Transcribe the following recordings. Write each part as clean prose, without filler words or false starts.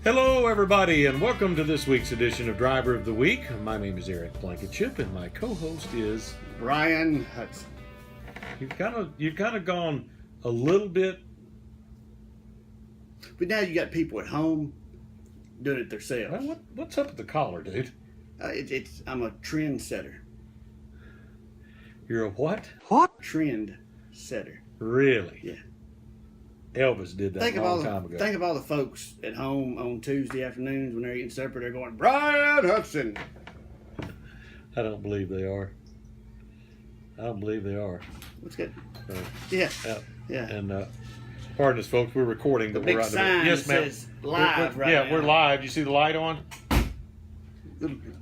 Hello, everybody, and welcome to this week's edition of Driver of the Week. My name is Eric Blankenship, and my co-host is Brian Hudson. You've kind of gone a little bit. But now you got people at home doing it themselves. What's up with the collar, dude? I'm a trend setter. You're a what? Trend setter. Really? Yeah. Elvis did that a long time ago. Think of all the folks at home on Tuesday afternoons when they're eating supper. They're going, Brian Hudson. I don't believe they are. What's good? Uh, Yeah. Yeah. And pardon us, folks. We're recording. The but big we're out sign yes, ma'am. says live right now. We're live. You see the light on?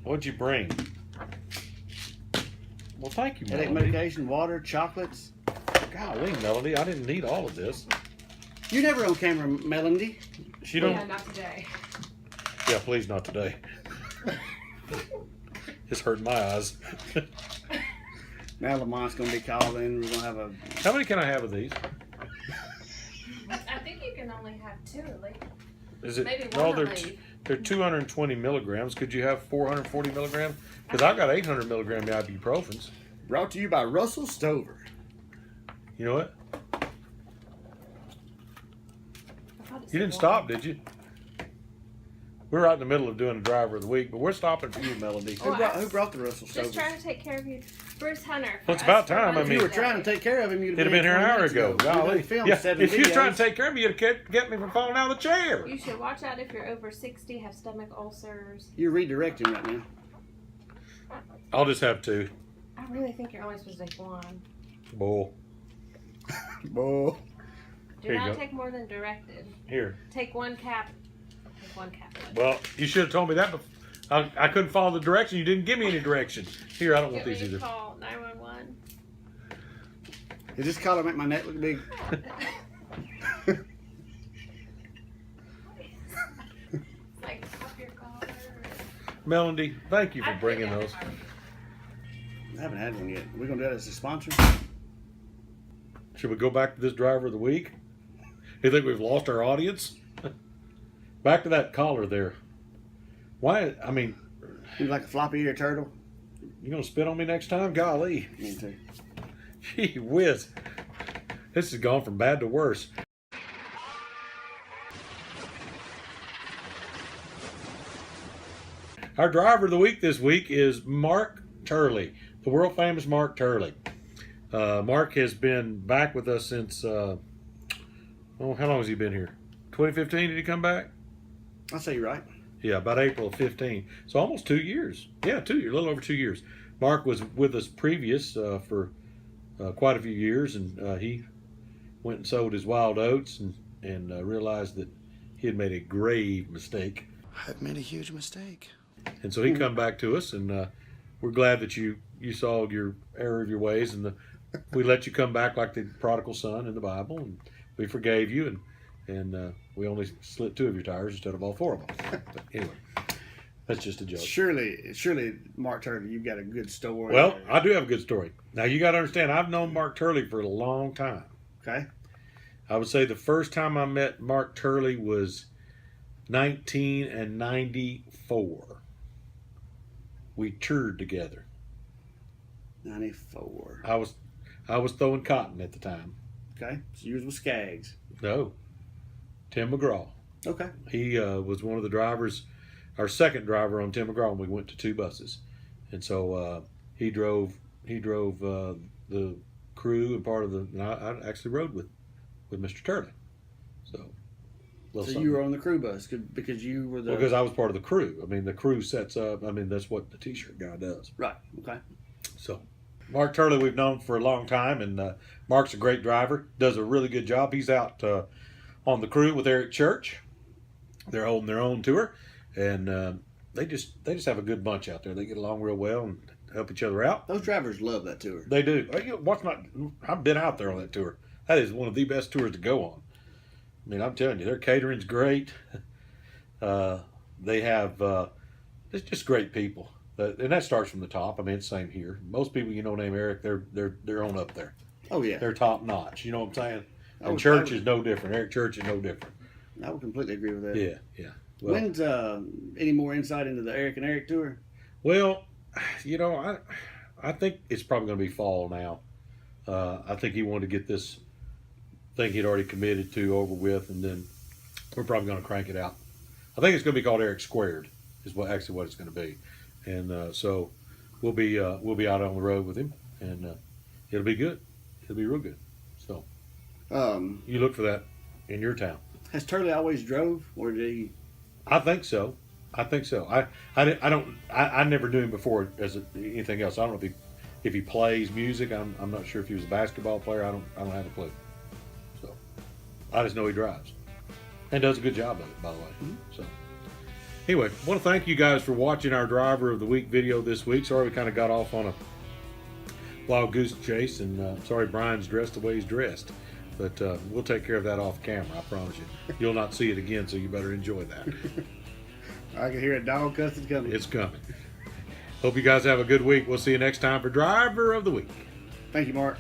What'd you bring? Well, thank you, Headache Melody. medication, water, chocolates. Golly, Melody, I didn't need all of this. You're never on camera, Melody. She don't. Yeah, not today. Yeah, please not today. It's hurting my eyes. Now Lamont's going to be called in. We're going to have a... How many can I have of these? I think you can only have two at least. Is it? Maybe No, one to leave. they're 220 milligrams. Could you have 440 milligrams? Because I've got 800 milligram ibuprofens. Brought to you by Russell Stover. You know what? I thought it You said didn't one. stop, did you? We're right in the middle of doing a driver of the week, but we're stopping for you, Melody. Oh, Who brought the Russell Stover? Just trying to take care of you, Bruce Hunter. Well, it's about time, I If mean- you were trying to take care of him, you'd It'd have been here an hour ago. Golly. Filmed Yeah, 7 if you were trying videos. to take care of me, you'd have kept me from falling out of the chair. You should watch out if you're over 60, have stomach ulcers. You're redirecting right now. I'll just have two. I really think you're only supposed to take one. Bull. Bull. Do Here you not go. take more than directed. Here. Take one cap. Take one cap. Well, you should have told me that before. I couldn't follow the direction. You didn't give me any direction. Here, I don't want Get these me to either. call 911. Does this collar make my neck look big? Like, pop your collar. Melody, thank you for I'd bringing put it those. down I haven't had one yet. We're going to do that as a sponsor? Should we go back to this driver of the week? You think we've lost our audience? Back to that collar there. Why? I mean, You like a floppy ear turtle? you gonna spit on me next time? Golly, Me too. gee whiz, this has gone from bad to worse. Our driver of the week this week is Mark Turley, the world famous Mark Turley. Mark has been back with us since, how long has he been here? 2015, did he come back? I'll say you're right. Yeah, about April of 15. So almost 2 years. Yeah, 2 years, a little over 2 years. Mark was with us previous for quite a few years, and he went and sold his wild oats and realized that he had made a grave mistake. I've made a huge mistake. And so he come back to us, and we're glad that you saw your error of your ways, and we let you come back like the prodigal son in the Bible, and we forgave you, and we only slit 2 of your tires instead of all 4 of them. But anyway, that's just a joke. Surely, Mark Turley, you've got a good story. Well, I do have a good story. Now, you got to understand, I've known Mark Turley for a long time. Okay. I would say the first time I met Mark Turley was 1994. We toured together. 94. I was throwing cotton at the time. Okay. So yours was Skaggs. No, Tim McGraw. Okay. He was one of the drivers, our second driver on Tim McGraw, and we went to 2 buses. And so he drove the crew and part of the. And I actually rode with Mr. Turley. So You were on the crew bus because you were the. because I was part of the crew. I mean, the crew sets up. I mean, that's what the T-shirt guy does. Right. Okay. So, Mark Turley we've known for a long time, and Mark's a great driver. Does a really good job. He's out on the crew with Eric Church. They're holding their own tour, and they just have a good bunch out there. They get along real well and help each other out. Those drivers love that tour. They do. What's not? I've been out there on that tour. That is one of the best tours to go on. I mean, I'm telling you, their catering's great. They have it's just great people, and that starts from the top. I mean, it's the same here. Most people named Eric, they're on up there. Oh yeah, They're top notch. You know what I'm saying? I And would- Church is no different. Eric Church is no different. I would completely agree with that. Yeah. Well, When's any more insight into the Eric and Eric tour? well, I think it's probably going to be fall now. I think he wanted to get this thing he'd already committed to over with, and then we're probably going to crank it out. I think it's going to be called Eric Squared, is what it's going to be, and so we'll be out on the road with him, and it'll be good. It'll be real good. So you look for that in your town. Has Turley always drove, or did he? I think so. I never knew him before as anything else. I don't know if he plays music. I'm not sure if he was a basketball player. I don't have a clue. So I just know he drives and does a good job of it, by the way. Mm-hmm. So anyway, I want to thank you guys for watching our Driver of the Week video this week. Sorry we kind of got off on a wild goose chase, and sorry Brian's dressed the way he's dressed. But we'll take care of that off camera, I promise you. You'll not see it again, so you better enjoy that. I can hear a dog cussing coming. It's coming. Hope you guys have a good week. We'll see you next time for Driver of the Week. Thank you, Mark.